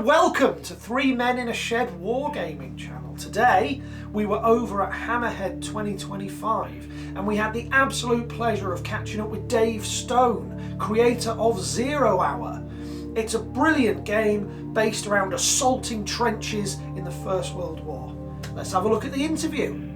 and welcome to Three Men in a Shed Wargaming channel. Today we were over at Hammerhead 2025 and we had the absolute pleasure of catching up with Dave Stone, creator of 0 Hour. It's a brilliant game based around assaulting trenches in the First World War. Let's have a look at the interview.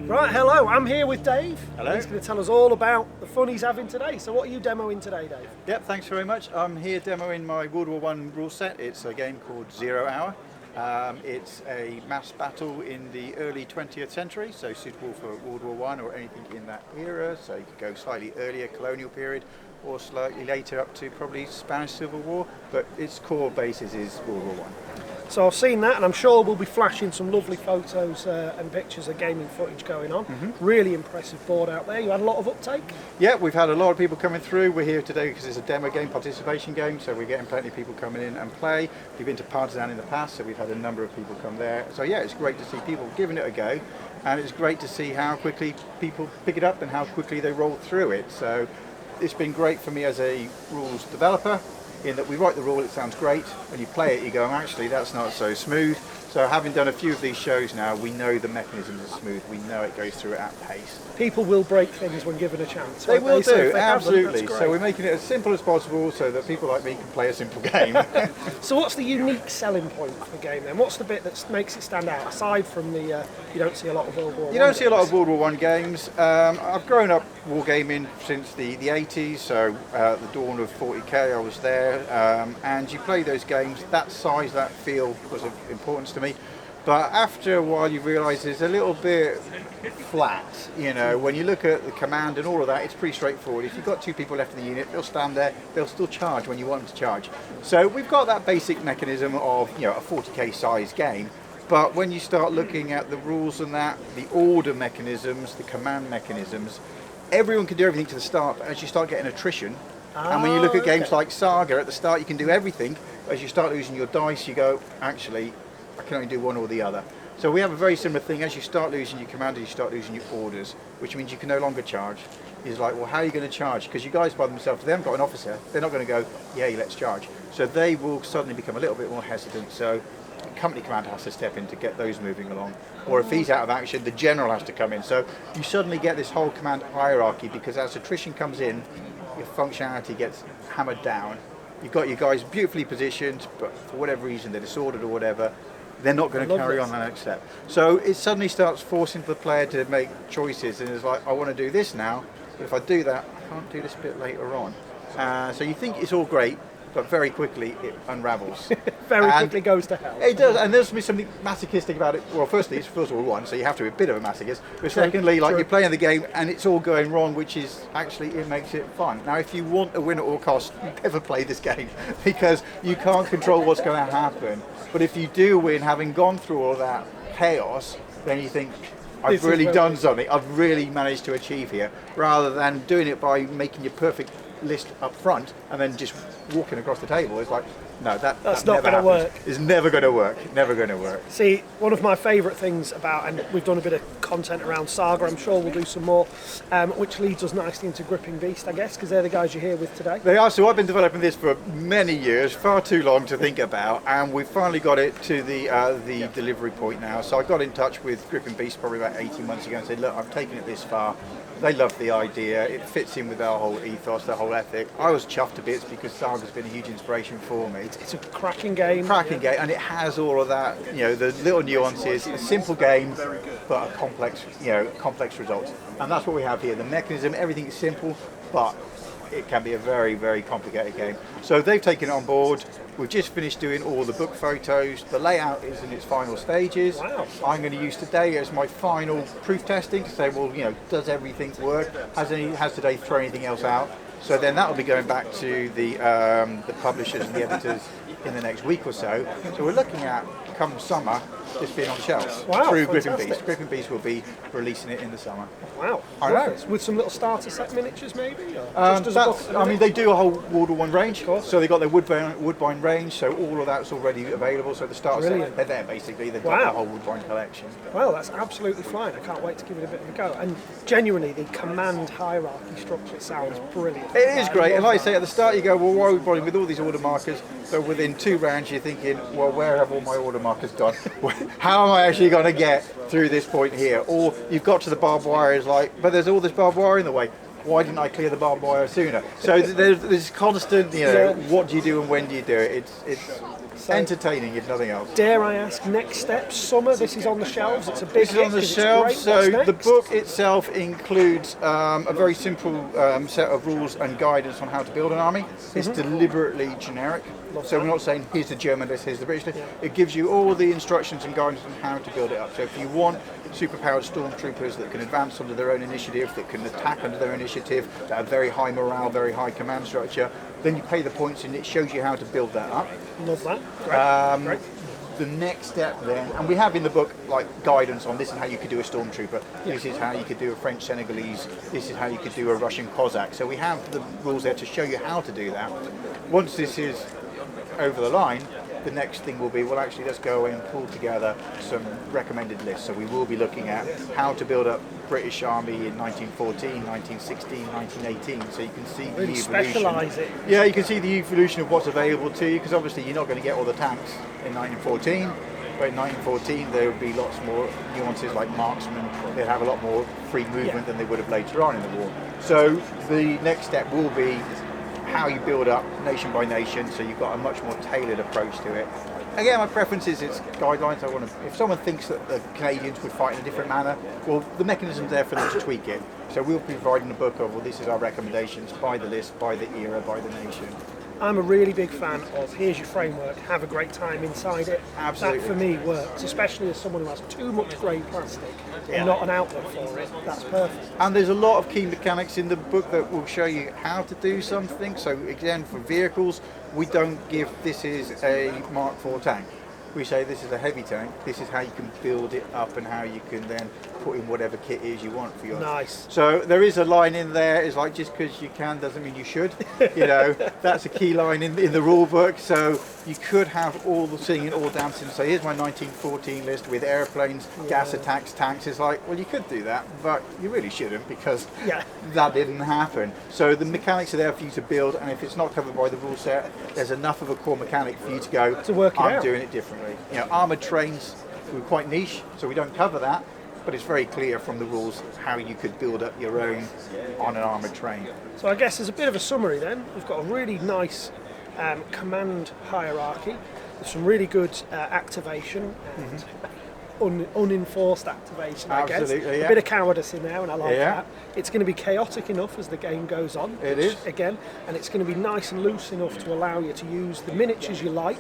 Right, hello, I'm here with Dave. Hello. He's going to tell us all about the fun he's having today. So what are you demoing today, Dave? Yep, thanks very much. I'm here demoing my World War I rule set. It's a game called 0 Hour. It's a mass battle in the early 20th century, so suitable for World War I or anything in that era. So you could go slightly earlier, colonial period, or slightly later up to probably Spanish Civil War, but its core basis is World War I. So I've seen that, and I'm sure we'll be flashing some lovely photos and pictures of gaming footage going on. Really impressive board out there. You had a lot of uptake? Yeah, we've had a lot of people coming through. We're here today because it's a demo game, participation game, so we're getting plenty of people coming in and play. We've been to Partisan in the past, so we've had a number of people come there. So yeah, it's great to see people giving it a go, and it's great to see how quickly people pick it up and how quickly they roll through it. So it's been great for me as a rules developer, in that we write the rule, it sounds great, when you play it you go, actually that's not so smooth. So having done a few of these shows now, we know the mechanisms are smooth, we know it goes through at pace. People will break things when given a chance. They will do, they absolutely. So we're making it as simple as possible so that people like me can play a simple game. So what's the unique selling point of the game then? What's the bit that makes it stand out, aside from the, you don't see a lot of World War I? You don't see a lot of World War I games. I've grown up wargaming since the 80s, so at the dawn of 40k I was there, and you play those games, that size, that feel was of importance to me. But after a while you realise it's a little bit flat, you know, when you look at the command and all of that, it's pretty straightforward. If you've got two people left in the unit, they'll stand there, they'll still charge when you want them to charge. So we've got that basic mechanism of, you know, a 40k size game, but when you start looking at the rules and that, the order mechanisms, the command mechanisms, everyone can do everything to the start, but as you start getting attrition, and when you look at games like Saga, at the start you can do everything, but as you start losing your dice, you go, actually, I can only do one or the other. So we have a very similar thing. As you start losing your commanders, you start losing your orders, which means you can no longer charge. It's like, well, how are you going to charge? Because you guys by themselves, they haven't got an officer, they're not going to go, yeah, let's charge. So they will suddenly become a little bit more hesitant. So the company commander has to step in to get those moving along. Or if he's out of action, the general has to come in. So you suddenly get this whole command hierarchy, because as attrition comes in, your functionality gets hammered down. You've got your guys beautifully positioned, but for whatever reason, they're disordered or whatever, they're not going to carry on the next step. So it suddenly starts forcing the player to make choices, and it's like, I want to do this now, but if I do that, I can't do this bit later on. So you think it's all great, but very quickly it unravels. Quickly goes to hell. It does, and there's something masochistic about it. Well, firstly, it's First World War I, so you have to be a bit of a masochist. But secondly, like, you're playing the game and it's all going wrong, which is actually, it makes it fun. Now, if you want to win at all costs, you never play this game, because you can't control what's going to happen. But if you do win, having gone through all that chaos, then you think, I've really done something, I've really managed to achieve here, rather than doing it by making your perfect list up front and then just walking across the table. It's like, no, that's not going to work. It's never going to work. Never going to work. See, one of my favourite things about, and we've done a bit of content around Saga, I'm sure we'll do some more, which leads us nicely into Gripping Beast, I guess, because they're the guys you're here with today. They are. So I've been developing this for many years, far too long to think about, and we've finally got it to the delivery point now. So I got in touch with Gripping Beast probably about 18 months ago and said, look, I've taken it this far. They love the idea, it fits in with our whole ethos, their whole ethic. I was chuffed to bits because Saga's been a huge inspiration for me. It's a cracking game. Game, and it has all of that, you know, the little nuances, a simple game, but a complex, you know, complex result. And that's what we have here. The mechanism, everything is simple, but it can be a very, very complicated game. So they've taken it on board. We've just finished doing all the book photos. The layout is in its final stages. Wow. I'm going to use today as my final proof testing to say, well, you know, does everything work? Has today thrown anything else out? So then that will be going back to the publishers and the editors in the next week or so. So we're looking at, come summer, it's been on shelves Wow, through fantastic. Griffin Beast. Griffin Beast will be releasing it in the summer. Wow. I know. Lovely. With some little starter set miniatures, maybe? Or just as a book at the I mean, minute? they do a whole World War One range, course. so they've got their Woodbine range, so all of that's already available. So the start set, Brilliant. they're there basically. They've Wow. got the whole Woodbine collection. Well, that's absolutely fine. I can't wait to give it a bit of a go. And genuinely, the command hierarchy structure sounds brilliant. It is great, and like I love say, at the start you go, well, why are we bothering with all these order markers? So within 2 rounds you're thinking, well, where have all my order markers gone? How am I actually going to get through this point here? Or you've got to the barbed wire, it's like, but there's all this barbed wire in the way. Why didn't I clear the barbed wire sooner? So there's this constant, what do you do and when do you do it? It's entertaining, if nothing else. Dare I ask, next steps? Summer, this is on the shelves. It's a big This is hit on the 'cause it's shelf, great. so What's the next? book itself includes a very simple set of rules and guidance on how to build an army. It's deliberately generic, so we're not saying here's the German list, here's the British list. It gives you all the instructions and guidance on how to build it up. So if you want superpowered stormtroopers that can advance under their own initiative, that can attack under their initiative, that have very high morale, very high command structure, then you pay the points and it shows you how to build that up. Love that. Great. Great. The next step then, and we have in the book like guidance on this is how you could do a stormtrooper, this is how you could do a French Senegalese, this is how you could do a Russian Cossack. So we have the rules there to show you how to do that. Once this is over the line, the next thing will be, well actually let's go away and pull together some recommended lists. So we will be looking at how to build up British Army in 1914, 1916, 1918, so you can see the Really evolution. specialise it. Yeah, you can see the evolution of what's available to you, because obviously you're not going to get all the tanks in 1914, but in 1914 there would be lots more nuances like marksmen. They'd have a lot more free movement than they would have later on in the war. So the next step will be how you build up nation by nation, so you've got a much more tailored approach to it. Again, my preference is it's guidelines. I want to, if someone thinks that the Canadians would fight in a different manner, well, the mechanism's there for them to tweak it. So we'll be providing a book of, well, this is our recommendations by the list, by the era, by the nation. I'm a really big fan of here's your framework, have a great time inside it. Absolutely. That for me works, especially as someone who has too much grey plastic and not an outlet for it. That's perfect. And there's a lot of key mechanics in the book that will show you how to do something. So again, for vehicles, we don't give this is a Mark IV tank. We say this is a heavy tank, this is how you can build it up and how you can then put in whatever kit is you want for yours. Nice. So there is a line in there, it's like just because you can doesn't mean you should. That's a key line in the rule book. So you could have all the singing, all dancing, say here's my 1914 list with airplanes, gas attacks, tanks. It's like, well, you could do that, but you really shouldn't because that didn't happen. So the mechanics are there for you to build, and if it's not covered by the rule set, there's enough of a core mechanic for you to go, to work it I'm out. doing it differently. Armoured trains, we're quite niche, so we don't cover that, but it's very clear from the rules how you could build up your own on an armoured train. So I guess as a bit of a summary then, we've got a really nice command hierarchy, with some really good activation and unenforced activation, I guess. Absolutely, A bit of cowardice in there, and I like Yeah. that. It's going to be chaotic enough as the game goes on. It is. Again, and it's going to be nice and loose enough to allow you to use the miniatures you like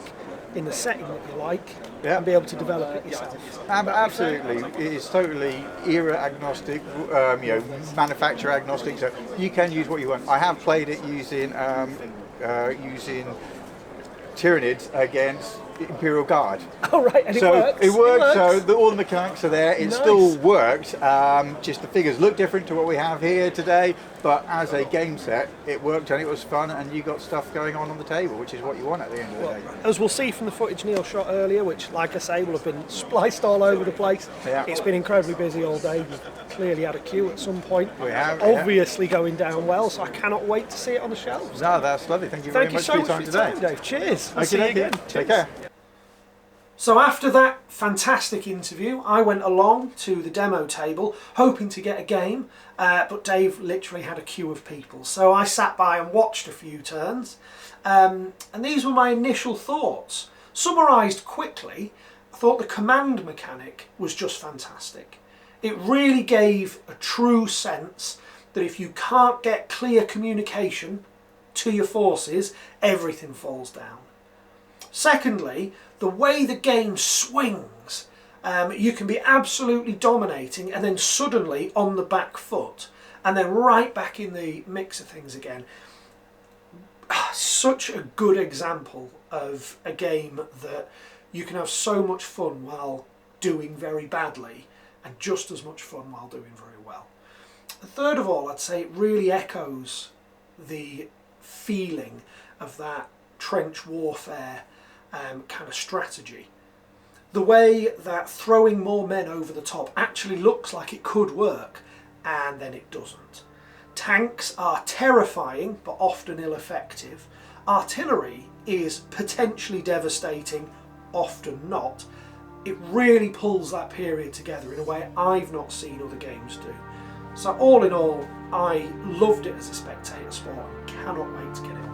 in the setting that you like and be able to develop it yourself. Absolutely, it is totally era agnostic, manufacturer agnostic. So you can use what you want. I have played it using Tyranids against Imperial Guard. Oh right, and So it works. So all the mechanics are there. It still works. Just the figures look different to what we have here today. But as a game set, it worked and it was fun, and you got stuff going on the table, which is what you want at the end of the day. As we'll see from the footage Neil shot earlier, which, like I say, will have been spliced all over the place. Yeah. It's been incredibly busy all day. You've clearly had a queue at some point. We have, obviously going down well, so I cannot wait to see it on the shelves. No, that's lovely. Thank you very much so for your time today. Dave. Cheers. I'll Okay, see you again. Take care. So after that fantastic interview, I went along to the demo table hoping to get a game, but Dave literally had a queue of people. So I sat by and watched a few turns, and these were my initial thoughts. Summarised quickly, I thought the command mechanic was just fantastic. It really gave a true sense that if you can't get clear communication to your forces, everything falls down. Secondly, the way the game swings, you can be absolutely dominating and then suddenly on the back foot and then right back in the mix of things again. Such a good example of a game that you can have so much fun while doing very badly and just as much fun while doing very well. And third of all, I'd say it really echoes the feeling of that trench warfare kind of strategy. The way that throwing more men over the top actually looks like it could work, and then it doesn't. Tanks are terrifying, but often ill-effective. Artillery is potentially devastating, often not. It really pulls that period together in a way I've not seen other games do. So all in all, I loved it as a spectator sport and cannot wait to get it